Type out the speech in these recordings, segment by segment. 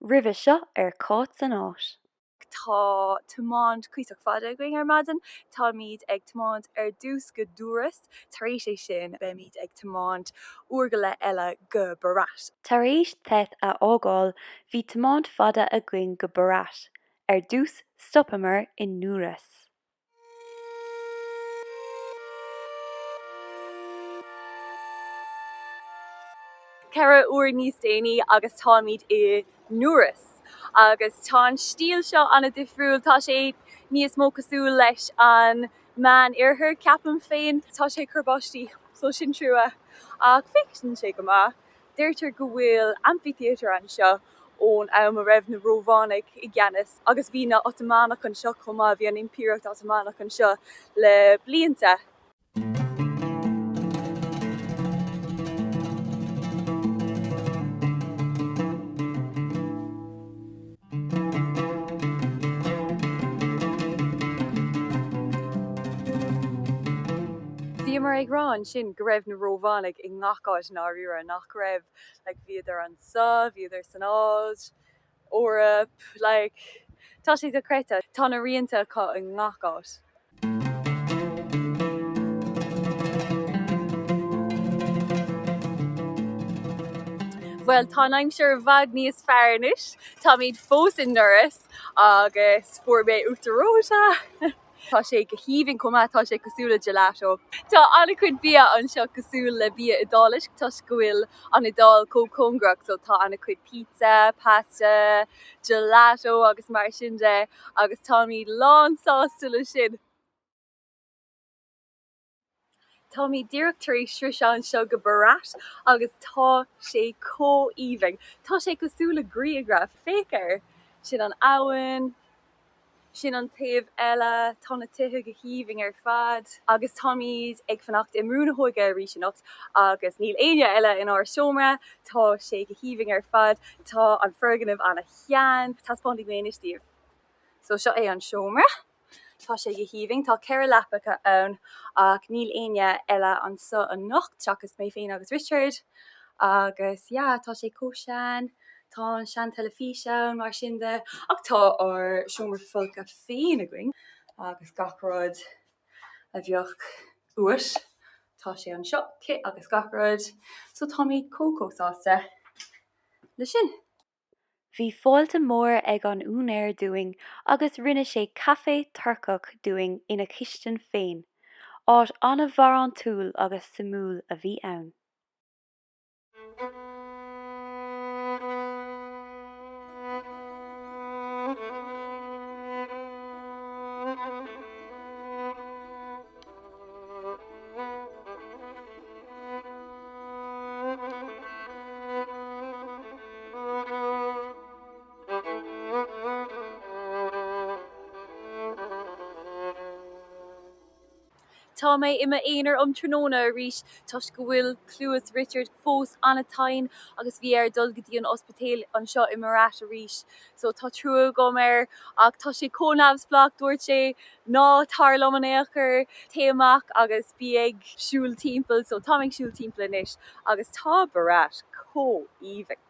Roimh seo cót san áit. Tá táimid cuiseach fada going maidin, tá míad ag táimid dús go Durrës, tar éis é sin be míad ag táimid uirgile eile go Berat. Tar éis theith a ógáil bhí táimid fada a going go Berat, dús stopaimir in Durrës. Ceithre uair níos déanaí agus tá míad i Durrës. Agus tá stíl seo an-difriúil, tá sé níos mó cosúil leis an man iarthar ceapan féin, tá sé churbáistí so sin trua. Ach fiction sé go maith, deirtear go bhfuil amphitheatre an seo ón am a raibh na Rómhánaigh i gceannas, agus bhí na Ottománach an seo chomá, bhí an Impíreacht Ottománach an seo le blianta. Bhí mar ag rán sin go raibh na Rómhánaigh i ngacáid ná riúra nach raibh bhíidir an sa, bhíidir san áid, órap, tá sé do creite, tá na rianta cá i ngacáid. Well, tá aimsear bhag níos fearnis, tá míad fós in Durrës agus fuair mé uachtaróise. Tá sé go híomhinn comá, tá sé cosúla gelato. Tá anna chuid bia an seo cosúil le bia idális, tá scoil an idál cócongrach, so tá anna chuid pizza, pasta, gelato agus mar sin de, agus tá míad lán sástula sin. Tá míad díreachtarí sraith seo go Berat agus tá sé cóíomhing. Tá sé cosúla gríogra fécar sin an álainn, sin an taobh eile, tá na tithe go híomhing fad, agus tá míad ag fannacht i mrúna hóige arís anocht, agus níl aine eile in áir seomra, tá sé go híomhing fad, tá an ferganmh anna chean, tá spáintigh méanaistíobh. So seo é an seomra. Tá sé go híomhing, tá ceithre lepacha ann, ach níl aine eile an sa an nocht, teachas mé féin agus Richard, agus tá sé cóiseán, tá an sean fhíseán mar sin de, ach tá ar seomra folca féin a going, agus gachród a bheoch uais, tá sé an seo kit agus gachród, so tá míad cócósásta le sin. Bhí fáilte mór ag an únéir doing agus rinne sé caifé turcach doing ina chistin féin, áit anna bhar an túil agus samúil a bhí ann. Tá mé ima éonar Tríona arís, tá go bhfuil clúas Richard fós anatain agus bhí dul go dtí an ospitail an seo i Berat arís. So tá trúil go mar ach tá sé cónamhsplach dúirt sé ná tarlam an éachar téimach agus bí ag siúil timpeall, so tá ag siúil timpeall inis agus tá Berat cóíomhing.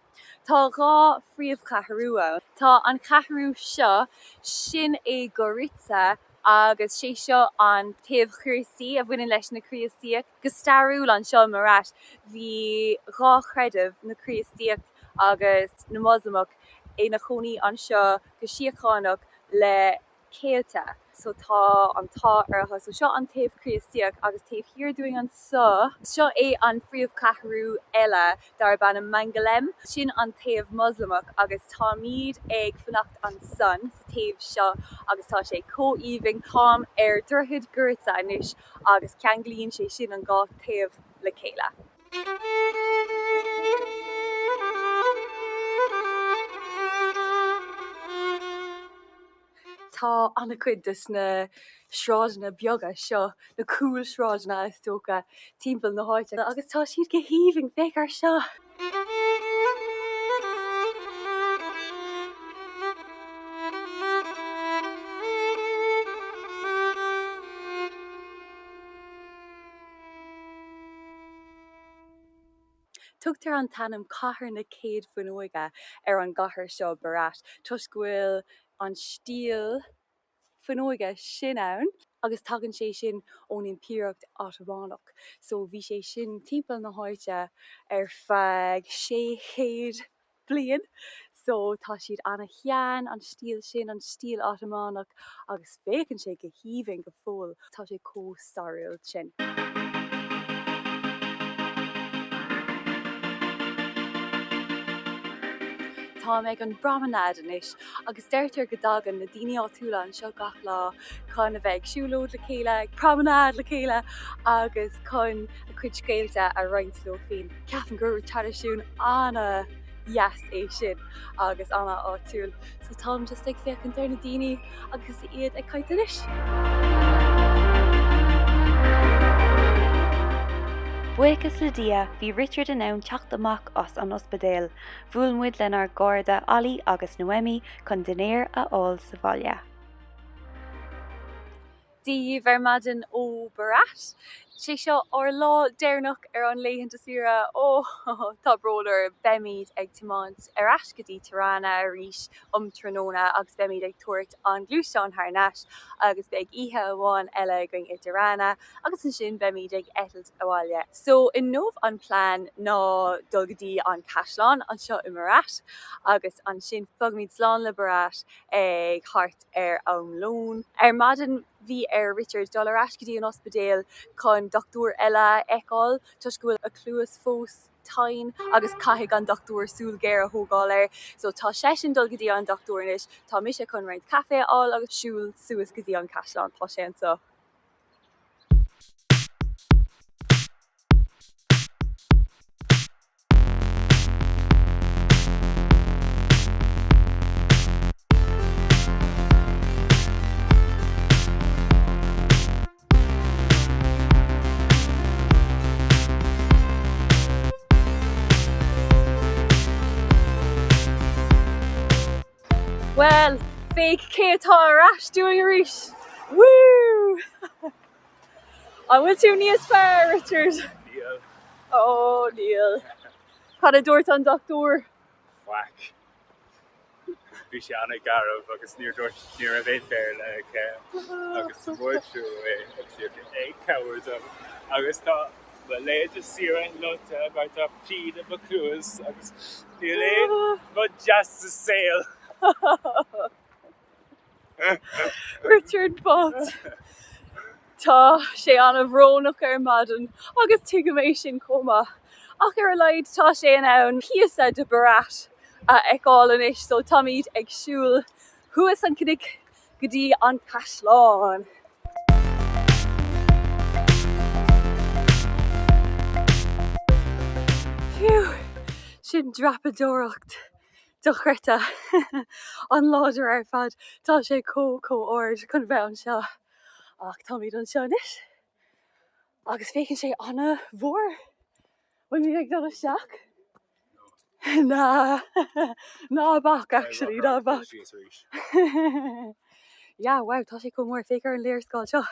Tá rá phríomh cathairúil. Tá an cathairú seo sin é goritsa agus sé seo an taobh chríosaí a bhaineann leis na chríosaíach go stairiúil an seo Berat. Bhí rá chreideamh na chríosaíach agus na musaemach é na chonaí an seo go síochánaach le céalta. So tá an tá artha, so seo an taobh chríosaíach agus taobh hirdúing an seo é an phríomh cathairú eile dar ban an mBerat, sin an taobh musaemach agus tá míad ag fannacht an son sa taobh seo agus tá sé cóíomhing tám Durrës gurta inis agus ceanglíonn sé sin an gá taobh le chéile. Tá anna cuid dus na sráidna beaga seo, na cool sráidna is tóca timpeall na háite, agus tá siad go híomhing fécar seo. Tugtar an tanam cathair na céad Fuinneoga an gcathair seo Berat. Tus go bhfuil an stíl Fuinneoga sin ann agus tagann sé sin ón impaíocht Albánach. So bhí sé sin timpeall na háite feadh 600 bliain. So tá siad anna cheann an stíl sin an stíl Albánach agus fécinn sé go híomhainn go fóil tá sé stairiúil sin. Tá méid an bramanad inis agus deirtear go dagan na daoine á túla an seo gach lá chun a bheith siúlód le chéile, promenad le chéile agus chun a chuid scéalte a roinnt le féin. Ceapan gur tradiisiún anna yes é sin agus anna á túil. So tám just ag féach an deir na daoine agus iad ag caiint inis. Buchas le dia, bhí Richard in ann teacht amach os an ospidéal, bhuailmuid lenar gcósta álainn agus Noemi chun dunéir a fháil sa bhaile. Dí bhar ó Berat. Sé seo ar lá deireanach an léitheanta suara tá brólar beimid ag tiomáint as go dtí Tirana arís Tirana agus beimid ag tuairt an glúiseán thar agus beag oíche amháin eile going i Tirana agus an sin beimid ag etailt a bhaile. So in nómh an plán ná dul go dtí an Caisleán an seo i Berat agus an sin fugmid slán le Berat ag thart an lón. Maidin bhí Richard dul as go dtí an ospidéal chun doctor eile eáil, tus go bhfuil a clúas fós tain agus caiigh an doctor súil géir a thógáil so tá sé sin dul go dtí an doctor inis, tá mise chun roimh cafe áil agus siúil suas go dtí an Caisleán tá sé ansa. Well, fake Cathair as doing a reach. Woo! I went to níos fearr, Richard. Neil. Oh, Neil. Had a dúirt an doctor. Whack. Bhí sé anna garabh agus níor a bhéid féir le agus bhfuil siú ag cabhairt agus tá léad sira lota bart a píd a baclúas agus níl é but just a sail. Richard Bott. Tá sé anna bhrónach maidin agus tugaimid sin comma. Ach ar a leid tá sé in ann píosa de Berat eáil inis so táimid ag siúil thuas an cinic go dtí an Caisleán. Phew, sin drapadóireacht dochreita an láidir ar fad tá sé ord chun bheith an seo ach táimid an seo inis agus fécinn sé anna bhór bhain mí ag dul isteach? Ná bach actually, ná bach. Yeah, wow, tá sé mór fécar an léirscáil seo.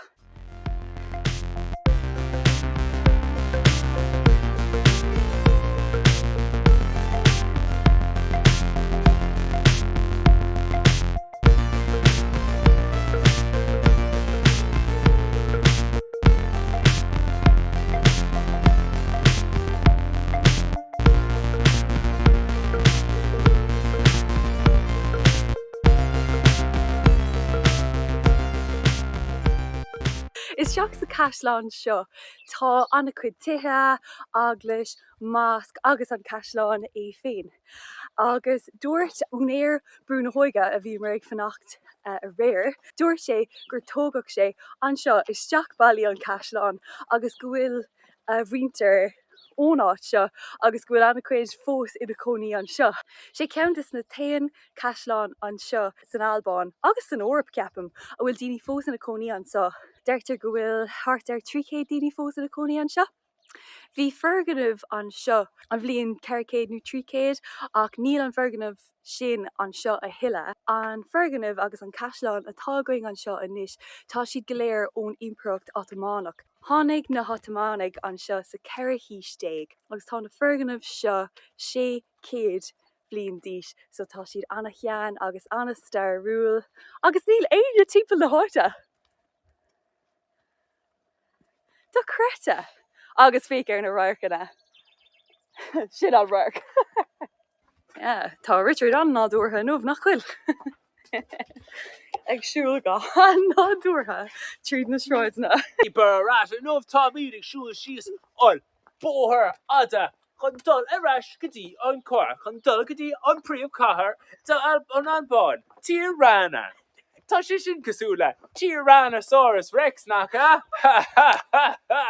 Is seach sa Caisleán seo tá anna cuid tithe, aglas, másc agus an Caisleán é féin. Agus dúirt únéir Fuinneoga a bhí mar ag fannacht a réir, dúirt sé gur tógach sé an seo isteach bailí an Caisleán agus go bhfuil bhriantar ónáit seo agus go bhfuil anna cuid fós i do coní an seo. Sé ceantas na taon Caisleán an seo san Albán agus san Eorp ceapam a bhfuil daoine fós in na coní an seo. Deirtear go bhfuil thart ar 300 daoine fós in na coní an seo. Bhí ferganmh an seo an bhliain 400 nó 300 ach níl an ferganmh sin an seo a thuile. An ferganmh agus an caisleán atá going an seo anois tá siad go léir ón iompraíocht Albánach. Tháinig na Ottomannig an seo sa 400 agus tá na ferganmh seo 600 bliain díos, so tá siad amháin agus an stairiúil agus níl aine timpeall na háite. Tá creta agus féicear na roircanna. Sin an roirc. Tá Richard an nádúrtha nómh nach chuil. Agsúil go nádúrtha tríd na sráidna. Berat an nómh táimid ag siúil síos an bóthar ada chun dul areis go dtí an cuairt chun dul go dtí an príomh cathair an Albán, Tirana. Tá sé sin cosúla Tiranosaurus Rex nach ha ha ha ha.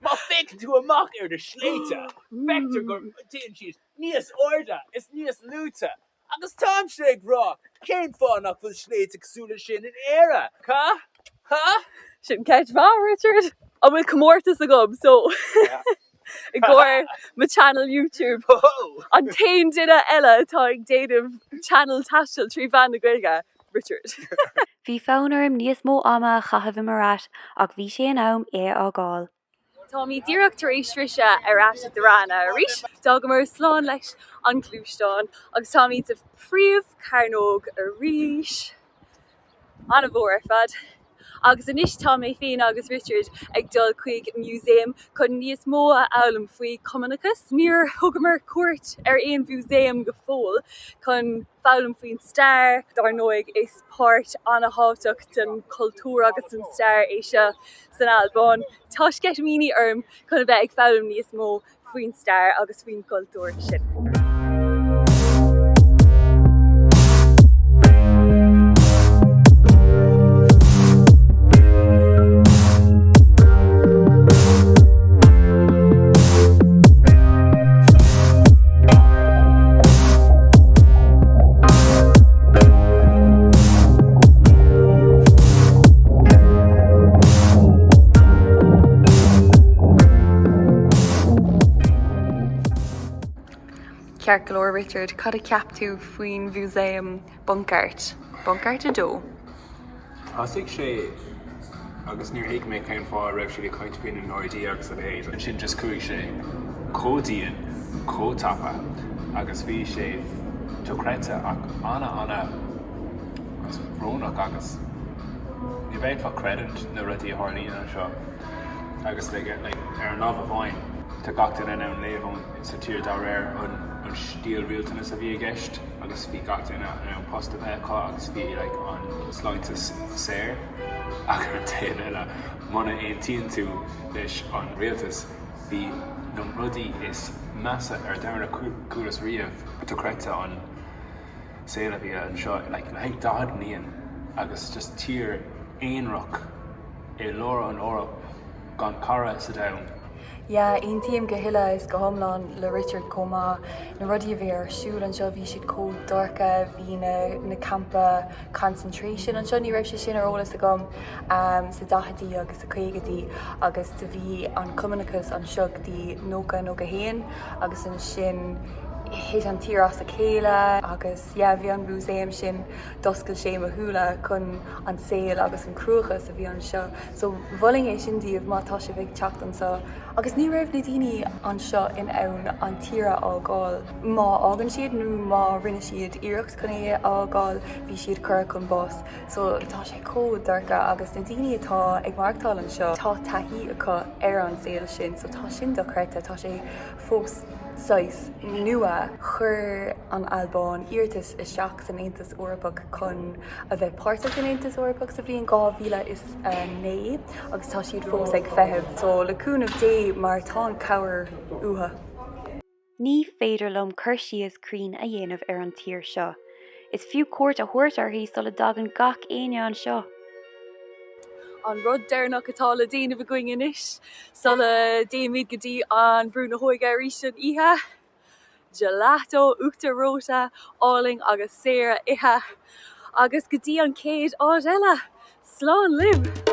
Má fécinn tú amach ar de sléite. Vector gur tíonn siad níos orda is níos lúta. Agus tám sé ag rá cén fánach bfuil sléite cosúla sin in éire. Ha? Sin ceit bhá, Richard. An bhfuil comórtas a gom, so I gcóir ma channel YouTube. An tain duine eile atá ag déanamh channel taisteal trí bhean na Gaeilge, Richard. Bhí fánarm níos mó ama a chaitheamh mBerat ach bhí sé an am á gáil. Tá mí deireadh tar éis rise ar as Tirana a rís, dá go mar sláán leis an clúisteán, agus tá mí de príomh carnóg a rís an a bhór ar fad. Agus inis tá mé féin agus Richard ag dul chuig musaem chun níos mó a álainn faoi Cumanachas. Níor thugamar cuairt ar aon musaem go fóil chun fálainn faoin stair dar nóig is páirt an a háiteach den cultúr agus an stair é seo san Albán. Tá sceitmíní orm chun a bheith ag fálainn níos mó faoin stair agus faoin cultúr sin. Cearcolóir Richard, cad a ceap tú faoin musaem Bunk Art. Bunk Art a dó. Thosaigh sé agus níor héic mé cén fá raibh siad chuint faoin an áidí agus a héad. An sin just chuaigh sé códaíonn, cótapa agus bhí sé tucreta ach anna agus rónach agus ní bheith fá credit na rudí a tharlaíonn an seo agus ar an amháin tá gachtain in an léamh sa tír dá réir an stíl rialtanas a bhí a gceist agus bhí gachtain an post a bheithá agus bhí an sláintas séir ach an taobh eile mana aon tíonn tú leis an rialtas bhí na rudí is measa ar deireanach cúras riamh tucreta an saola bhí an seo na héag dád níon agus just tír éonrach é lóra an órap gan cara sa domhan. Aon tíam go hiile is go thomláin le Richard comá na rudí a bhí ar siúil an seo bhí siad có dorcha bhí na campa concentration an seo ní raibh sé sin ar ólas a gom sa 10 agus sa 15 agus sa bhí an Cumanachas an seo dtí nóga héin agus an sin héit an Tíorána a chéile agus bhí an musaem sin doscail sé a thuúla chun an saoil agus an cruachas a bhí an seo. So bhuling é sin díobh mátá sé bheith teacht an seo. Agus ní raibh na daoine an seo in ann an tíre á gáil. Má ágan siad nó má rinne siad iirecht chun é á gáil bhí siad cur chun bos. So tá sé có dorcha agus na daoine atá ag marctáil an seo tá taithí acu ar an saoil sin, so tá sin do creita tá sé fós sais nua chur an Albán iartas isteach san Aontas Eorpach chun a bheith páirte an Aontas Eorpach sa bhíon 2009 agus tá siad fós ag feithimh, so leúnmh dé mar tá cabhar utha. Ní féidir lom chuir sios crín a dhéanamh ar an tír seo. Is fiú cuairt a thuairt arthaí sulla dagan gach aine an seo. An rud deireanach atá le déanamh a going inis, sulla téimid go dtí an brúna hóige arís an oíche, gelato, uachtar róta, álainn agus séra ithe, agus go dtí an céad áit eile. Slán libh!